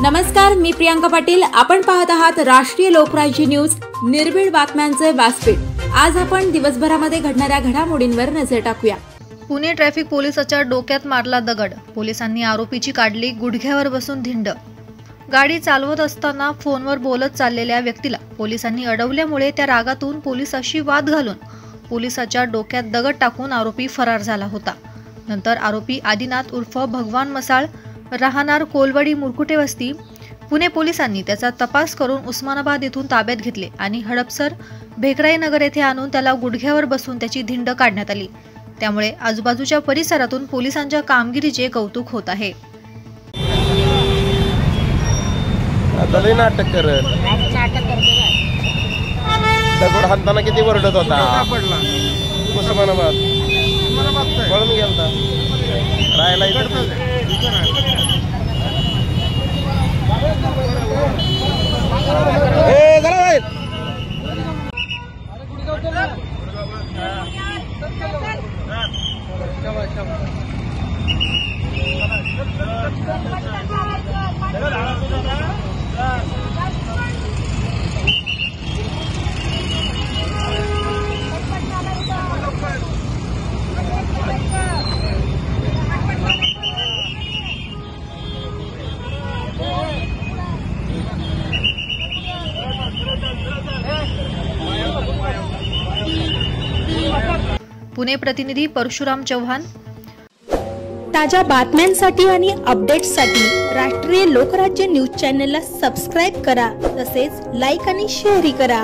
नमस्कार, मी प्रियांका पाटील। आपण पाहत आहात राष्ट्रीय लोकराज्य न्यूज, निर्भीड बातम्यांचे व्यासपीठ। आज आपण दिवसभरामध्ये घडणाऱ्या घडामोडींवर नजर टाकूया। पुणे ट्रॅफिक पोलिसाच्या डोक्यात मारला दगड, पोलिसांनी आरोपीची काढली गुडघ्यावर बसून धिंड। गाडी चालवत असताना फोनवर बोलत चाललेल्या व्यक्तीला पोलिसांनी अडवल्यामुळे त्या रागातून पोलिसाशी वाद घालून पोलिसाच्या डोक्यात दगड टाकून आरोपी फरार झाला होता। नंतर आरोपी आदिनाथ उर्फ भगवान मसाळ, राहणार कोलवाडी मुरकुटे वस्ती, पुणे पोलिसांनी त्याचा तपास करून उस्मानाबाद येथून ताब्यात घेतले आणि हडपसर भेकराई नगर येथे आणून त्याला गुडघ्यावर बसून त्याची धिंड काढण्यात आली। त्यामुळे आजूबाजूच्या परिसरातून पोलिसांच्या कामगिरीचे कौतुक होत आहे। नाटक करत दगड हाताना किती वरडत होता। उस्मानाबाद पळून गेलता राहायला पुणे प्रतिनिधी परशुराम चव्हाण। ताज्या बातम्यांसाठी आणि अपडेट्ससाठी राष्ट्रीय लोकराज्य न्यूज चॅनलला सबस्क्राइब करा, तसेच लाईक आणि शेअर करा।